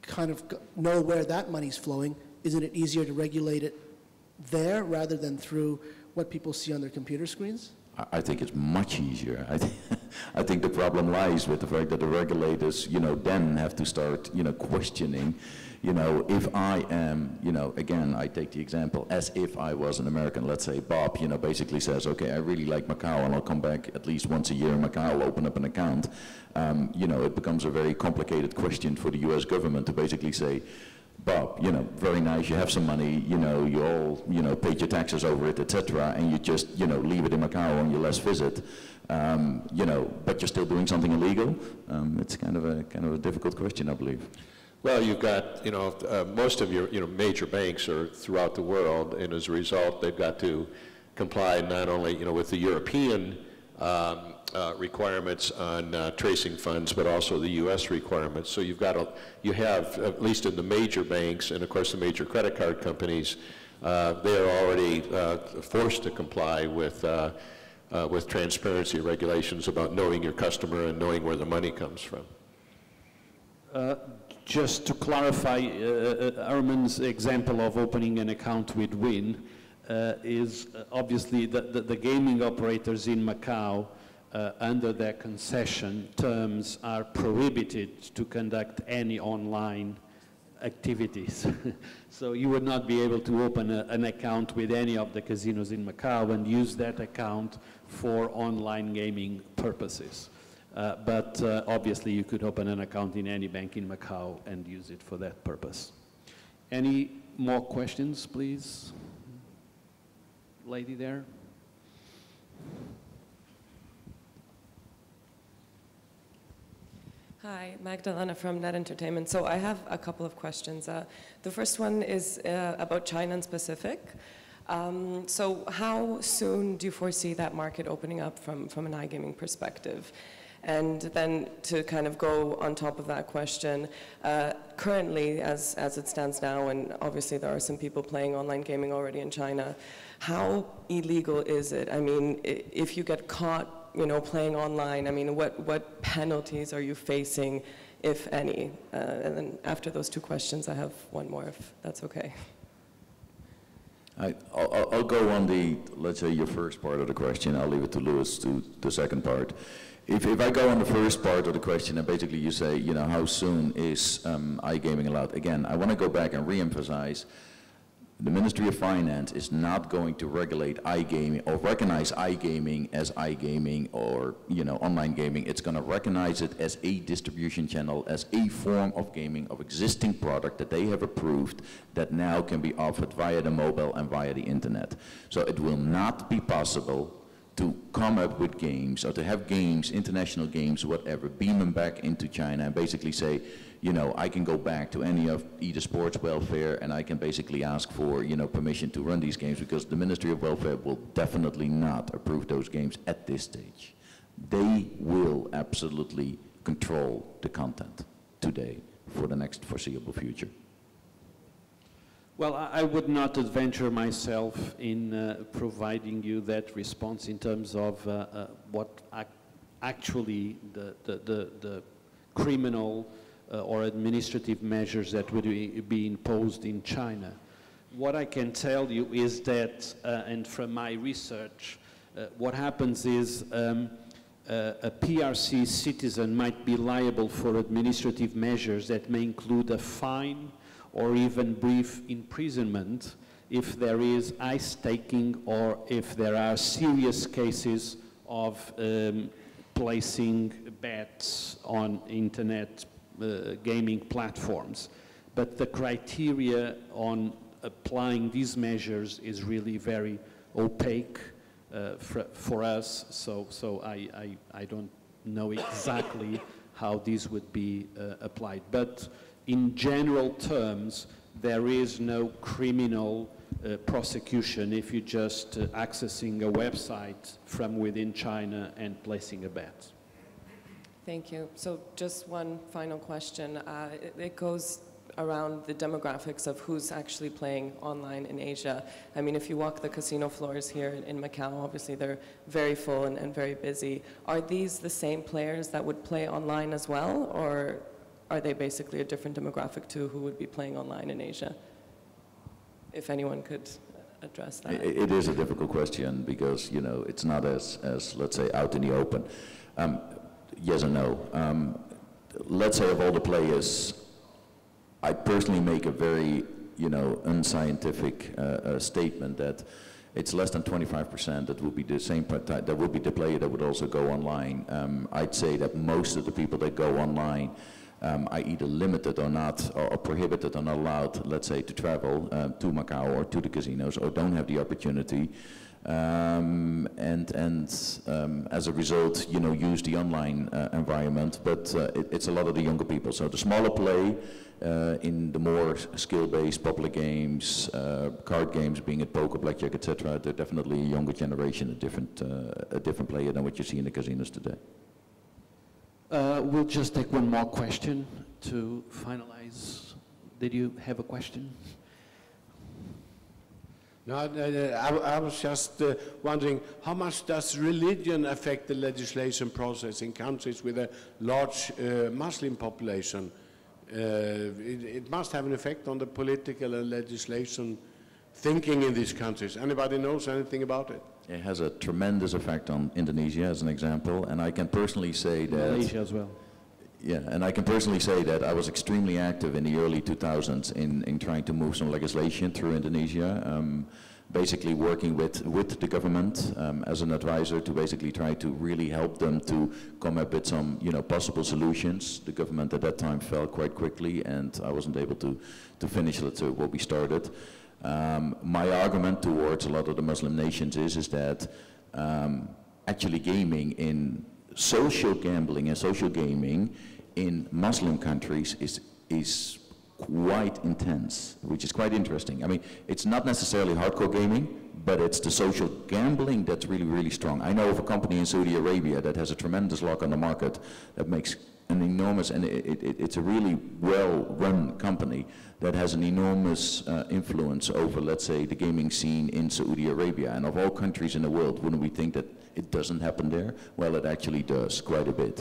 kind of know where that money's flowing, isn't it easier to regulate it there rather than through what people see on their computer screens? I think it's much easier. I think the problem lies with the fact that the regulators, then have to start, questioning, if I am, again, I take the example, as if I was an American, let's say Bob, basically says, okay, I really like Macau and I'll come back at least once a year in Macau, I'll open up an account. It becomes a very complicated question for the US government to basically say, Bob, very nice, you have some money, you all, paid your taxes over it, etc., and you just, leave it in Macau on your last visit, but you're still doing something illegal? It's kind of a difficult question, I believe. Well, you've got, most of your, major banks are throughout the world, and as a result, they've got to comply not only, with the European requirements on tracing funds, but also the U.S. requirements. So you have, at least in the major banks, and of course the major credit card companies, they are already forced to comply with transparency regulations about knowing your customer and knowing where the money comes from. Just to clarify, Armin's example of opening an account with Win is obviously the gaming operators in Macau under their concession terms are prohibited to conduct any online activities. So you would not be able to open an account with any of the casinos in Macau and use that account for online gaming purposes. But obviously you could open an account in any bank in Macau and use it for that purpose. Any more questions, please? Lady there. Hi, Magdalena from Net Entertainment. So I have a couple of questions. The first one is about China in specific. So how soon do you foresee that market opening up from an iGaming perspective? And then to kind of go on top of that question, currently, as it stands now, and obviously there are some people playing online gaming already in China, how illegal is it? I mean, if you get caught, playing online, I mean, what penalties are you facing, if any? And then after those two questions, I have one more, if that's okay. I'll go on let's say, your first part of the question. I'll leave it to Louis to the second part. If I go on the first part of the question, and basically you say, how soon is iGaming allowed? Again, I want to go back and re-emphasize, the Ministry of Finance is not going to regulate iGaming or recognize iGaming as iGaming or, online gaming. It's going to recognize it as a distribution channel, as a form of gaming of existing product that they have approved that now can be offered via the mobile and via the internet. So it will not be possible to come up with games or to have games, international games, whatever, beam them back into China and basically say, I can go back to any of either sports welfare and I can basically ask for, permission to run these games, because the Ministry of Welfare will definitely not approve those games at this stage. They will absolutely control the content today for the next foreseeable future. Well, I would not adventure myself in providing you that response in terms of what actually the criminal or administrative measures that would be imposed in China. What I can tell you is that, and from my research, what happens is a PRC citizen might be liable for administrative measures that may include a fine or even brief imprisonment if there is ice taking or if there are serious cases of placing bets on internet gaming platforms. But the criteria on applying these measures is really very opaque for us, so I don't know exactly how these would be applied. But in general terms, there is no criminal prosecution if you're just accessing a website from within China and placing a bet. Thank you. So just one final question. It goes around the demographics of who's actually playing online in Asia. I mean, if you walk the casino floors here in Macau, obviously they're very full and very busy. Are these the same players that would play online as well, or are they basically a different demographic to who would be playing online in Asia? If anyone could address that. It is a difficult question because, you know, it's not as let's say, out in the open. Yes or no. Let's say of all the players, I personally make a very, you know, unscientific statement that it's less than 25% that would be the same that would be the player that would also go online. I'd say that most of the people that go online are either limited or not, or prohibited or not allowed, let's say, to travel to Macau or to the casinos, or don't have the opportunity. As a result, you know, use the online environment, but it's a lot of the younger people. So the smaller play in the more skill-based popular games, card games, being it poker, blackjack, etc., they're definitely a younger generation, a different player than what you see in the casinos today. We'll just take one more question to finalize. Did you have a question? No, I was just wondering, how much does religion affect the legislation process in countries with a large Muslim population? It must have an effect on the political and legislation thinking in these countries. Anybody knows anything about it? It has a tremendous effect on Indonesia, as an example, and I can personally say that... Malaysia as well. Yeah, and I can personally say that I was extremely active in the early 2000s in trying to move some legislation through Indonesia, basically working with the government as an advisor to basically try to really help them to come up with some, you know, possible solutions. The government at that time fell quite quickly, and I wasn't able to finish, let's say, what we started. My argument towards a lot of the Muslim nations is that actually gaming in social gambling and social gaming in Muslim countries is quite intense, which is quite interesting. I mean, it's not necessarily hardcore gaming, but it's the social gambling that's really, really strong. I know of a company in Saudi Arabia that has a tremendous lock on the market that makes an enormous, and it's a really well-run company that has an enormous influence over, let's say, the gaming scene in Saudi Arabia. And of all countries in the world, wouldn't we think that it doesn't happen there? Well, it actually does, quite a bit.